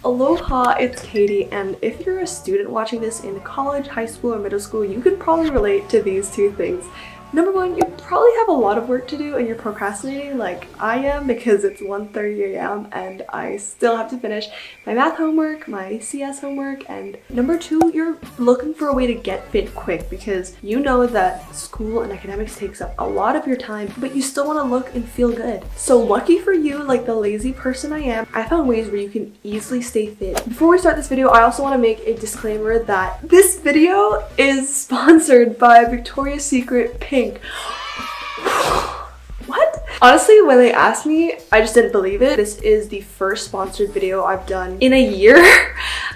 Aloha, it's Katie, and if you're a student watching this in college, high school, or middle school, you could probably relate to these two things. Number one, you probably have a lot of work to do and you're procrastinating like I am because it's 1:30 a.m. and I still have to finish my math homework, my CS homework, and number two, you're looking for a way to get fit quick because you know that school and academics takes up a lot of your time, but you still want to look and feel good. So lucky for you, like the lazy person I am, I found ways where you can easily stay fit. Before we start this video, I also want to make a disclaimer that this video is sponsored by Victoria's Secret Pink. What? Honestly, when they asked me, I just didn't believe it. This is the first sponsored video I've done in a year.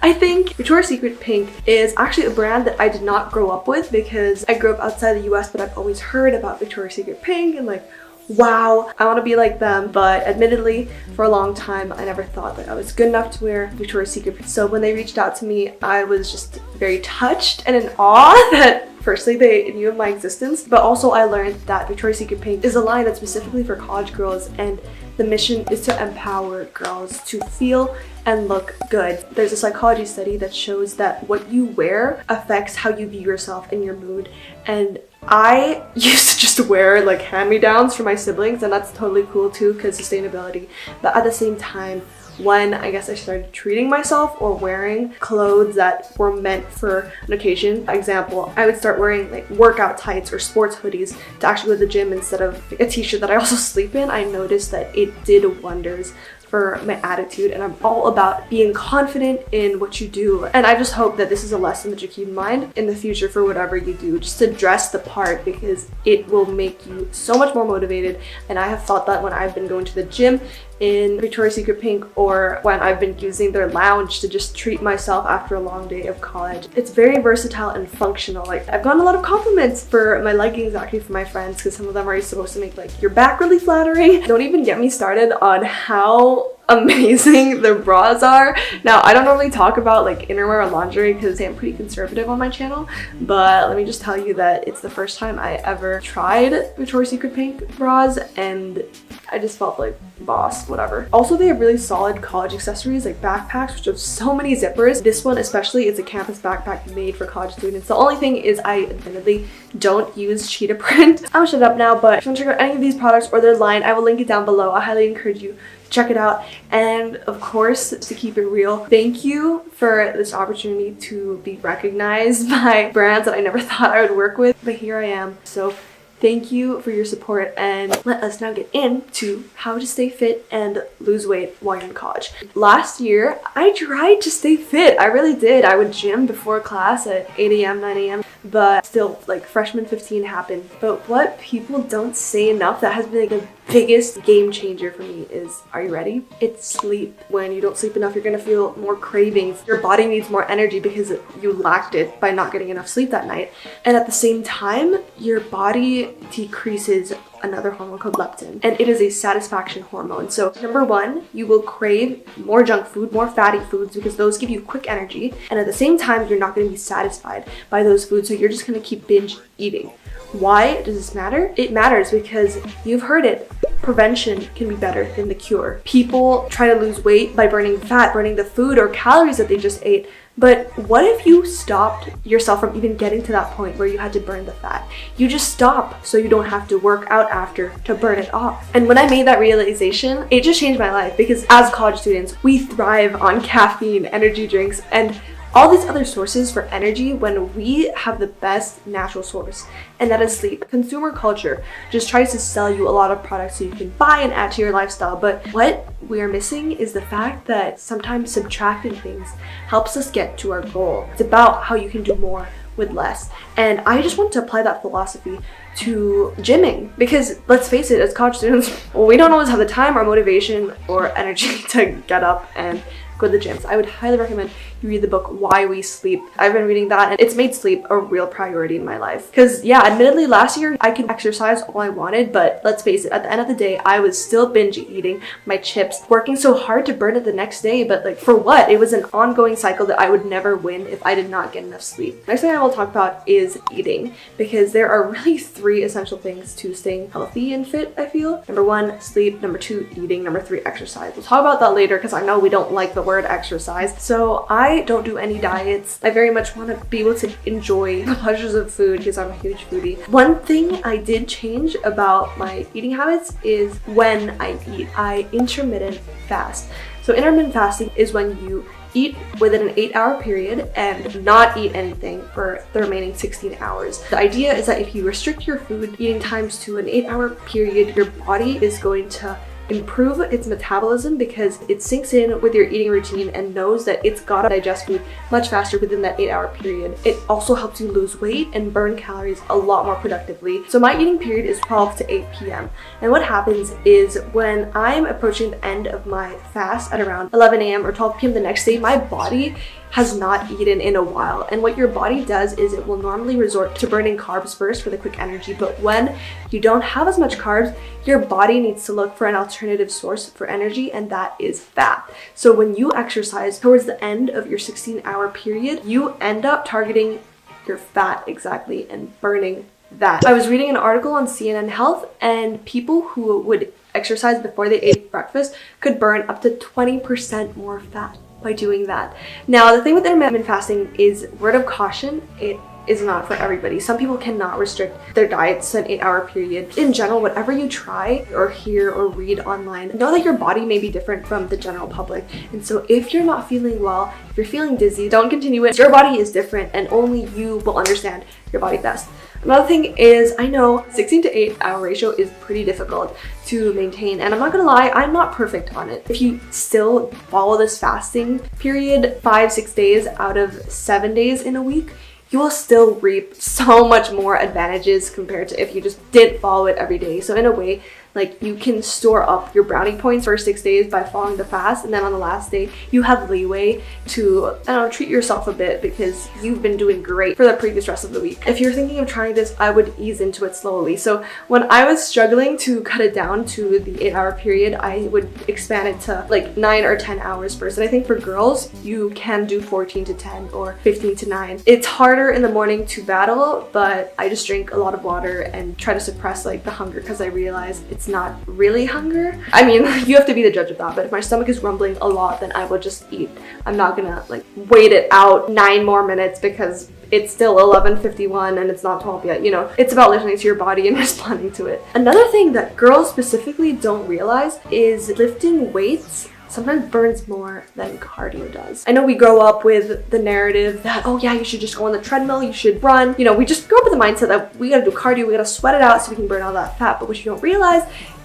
I think Victoria's Secret Pink is actually a brand that I did not grow up with because I grew up outside the US, but I've always heard about Victoria's Secret Pink and like, wow, I want to be like them. But admittedly, for a long time, I never thought that I was good enough to wear Victoria's Secret. So when they reached out to me, I was just very touched and in awe that firstly, they knew of my existence, but also I learned that Victoria's Secret Pink is a line that's specifically for college girls, and the mission is to empower girls to feel and look good. There's a psychology study that shows that what you wear affects how you view yourself and your mood, and I used to just wear like hand-me-downs for my siblings, and that's totally cool too because sustainability, but at the same time, when I guess I started treating myself or wearing clothes that were meant for an occasion. For example, I would start wearing like workout tights or sports hoodies to actually go to the gym instead of a t-shirt that I also sleep in. I noticed that it did wonders for my attitude, and I'm all about being confident in what you do. And I just hope that this is a lesson that you keep in mind in the future for whatever you do, just to dress the part because it will make you so much more motivated. And I have felt that when I've been going to the gym in Victoria's Secret Pink or when I've been using their lounge to just treat myself after a long day of college. It's very versatile and functional. Like, I've gotten a lot of compliments for my leggings actually from my friends because some of them are supposed to make like your back really flattering. Don't even get me started on how amazing the bras are. Now, I don't normally talk about like innerwear or lingerie because I'm pretty conservative on my channel, but let me just tell you that it's the first time I ever tried Victoria's Secret Pink bras and I just felt like boss, whatever. Also, they have really solid college accessories like backpacks, which have so many zippers. This one especially is a campus backpack made for college students. The only thing is I admittedly don't use cheetah print. I'm gonna shut up now, but if you want to check out any of these products or their line, I will link it down below. I highly encourage you to check it out. And of course, to keep it real, thank you for this opportunity to be recognized by brands that I never thought I would work with, but here I am. So thank you for your support, and let us now get into how to stay fit and lose weight while you're in college. Last year, I tried to stay fit. I really did. I would gym before class at 8 a.m., 9 a.m., but still, like, freshman 15 happened. But what people don't say enough that has been like the biggest game changer for me is, are you ready? It's sleep. When you don't sleep enough, you're gonna feel more cravings. Your body needs more energy because you lacked it by not getting enough sleep that night. And at the same time, your body decreases another hormone called leptin, and it is a satisfaction hormone. So number one, you will crave more junk food, more fatty foods, because those give you quick energy, and at the same time you're not going to be satisfied by those foods, so you're just going to keep binge eating. Why does this matter? It matters because you've heard it. Prevention can be better than the cure. People try to lose weight by burning fat, burning the food or calories that they just ate. But what if you stopped yourself from even getting to that point where you had to burn the fat? You just stop so you don't have to work out after to burn it off. And when I made that realization, it just changed my life because as college students, we thrive on caffeine, energy drinks, and all these other sources for energy when we have the best natural source, and that is sleep. Consumer culture just tries to sell you a lot of products so you can buy and add to your lifestyle, but what we are missing is the fact that sometimes subtracting things helps us get to our goal. It's about how you can do more with less. And I just want to apply that philosophy to gymming because let's face it, as college students, we don't always have the time or motivation or energy to get up and go to the gym. So I would highly recommend you read the book Why We Sleep. I've been reading that and it's made sleep a real priority in my life. Because yeah, admittedly last year I could exercise all I wanted, but let's face it, at the end of the day, I was still binge eating my chips, working so hard to burn it the next day, but like for what? It was an ongoing cycle that I would never win if I did not get enough sleep. Next thing I will talk about is eating, because there are really 3 essential things to staying healthy and fit, I feel. Number 1, sleep. Number 2, eating. Number 3, exercise. We'll talk about that later because I know we don't like the the word exercise. So I don't do any diets. I very much want to be able to enjoy the pleasures of food because I'm a huge foodie. One thing I did change about my eating habits is when I eat. I intermittent fast. So intermittent fasting is when you eat within an 8-hour period and not eat anything for the remaining 16 hours. The idea is that if you restrict your food eating times to an 8-hour period, your body is going to improve its metabolism because it sinks in with your eating routine and knows that it's gotta digest food much faster within that 8-hour period. It also helps you lose weight and burn calories a lot more productively. So my eating period is 12 to 8 p.m. And what happens is when I'm approaching the end of my fast at around 11 a.m. or 12 p.m. the next day, my body has not eaten in a while. And what your body does is it will normally resort to burning carbs first for the quick energy. But when you don't have as much carbs, your body needs to look for an alternative source for energy, and that is fat. So when you exercise towards the end of your 16-hour period, you end up targeting your fat exactly and burning that. I was reading an article on CNN Health, and people who would exercise before they ate breakfast could burn up to 20% more fat by doing that. Now, the thing with intermittent fasting is, word of caution, it is not for everybody. Some people cannot restrict their diets to an 8-hour period. In general, whatever you try or hear or read online, know that your body may be different from the general public. And so if you're not feeling well, if you're feeling dizzy, don't continue it. Your body is different and only you will understand your body best. Another thing is, I know 16 to 8-hour ratio is pretty difficult to maintain, and I'm not gonna lie, I'm not perfect on it. If you still follow this fasting period 5-6 days out of 7 days in a week, you will still reap so much more advantages compared to if you just didn't follow it every day. So in a way, like, you can store up your brownie points for 6 days by following the fast, and then on the last day you have leeway to, I don't know, treat yourself a bit because you've been doing great for the previous rest of the week. If you're thinking of trying this, I would ease into it slowly. So when I was struggling to cut it down to the 8-hour period, I would expand it to like 9 or 10 hours first. And I think for girls, you can do 14 to 10 or 15 to 9. It's harder in the morning to battle, but I just drink a lot of water and try to suppress like the hunger because I realize it's not really hunger. I mean, you have to be the judge of that, but if my stomach is rumbling a lot, then I will just eat. I'm not gonna like wait it out 9 more minutes because it's still 11:51 and it's not 12 yet, you know. It's about listening to your body and responding to it. Another thing that girls specifically don't realize is lifting weights sometimes burns more than cardio does. I know we grow up with the narrative that, oh yeah, you should just go on the treadmill, you should run. You know, we just grow up with the mindset that we gotta do cardio, we gotta sweat it out so we can burn all that fat. But what you don't realize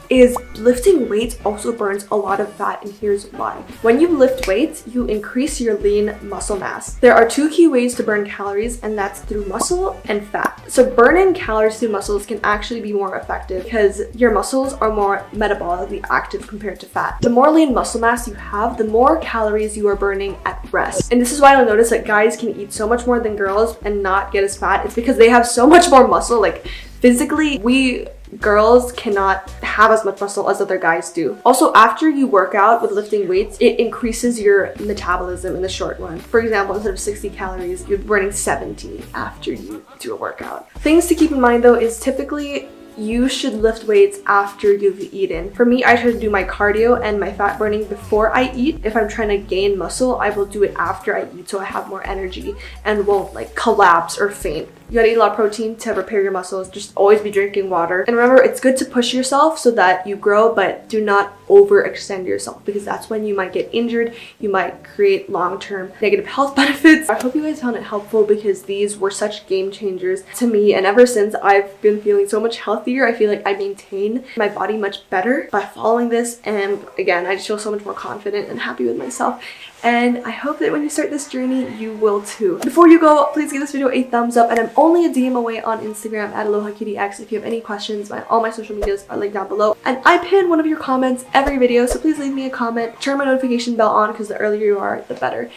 is lifting weights also burns a lot of fat, and here's why. When you lift weights, you increase your lean muscle mass. There are 2 key ways to burn calories, and that's through muscle and fat. So burning calories through muscles can actually be more effective because your muscles are more metabolically active compared to fat. The more lean muscle mass you have, the more calories you are burning at rest. And this is why you'll notice that guys can eat so much more than girls and not get as fat. It's because they have so much more muscle. Like, physically, we girls cannot have as much muscle as other guys do. Also, after you work out with lifting weights, it increases your metabolism in the short run. For example, instead of 60 calories, you're burning 70 after you do a workout. Things to keep in mind though is typically you should lift weights after you've eaten. For me, I try to do my cardio and my fat burning before I eat. If I'm trying to gain muscle, I will do it after I eat so I have more energy and won't like collapse or faint. You gotta eat a lot of protein to repair your muscles. Just always be drinking water. And remember, it's good to push yourself so that you grow, but do not overextend yourself because that's when you might get injured. You might create long-term negative health benefits. I hope you guys found it helpful because these were such game changers to me. And ever since, I've been feeling so much healthier. I feel like I maintain my body much better by following this. And again, I just feel so much more confident and happy with myself. And I hope that when you start this journey, you will too. Before you go, please give this video a thumbs up, and I'm only a DM away on Instagram at AlohaKittyX. If you have any questions, all my social medias are linked down below. And I pin one of your comments every video, so please leave me a comment. Turn my notification bell on because the earlier you are, the better.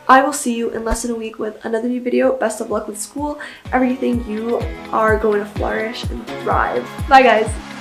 I will see you in less than a week with another new video. Best of luck with school, everything. You are going to flourish and thrive. Bye guys.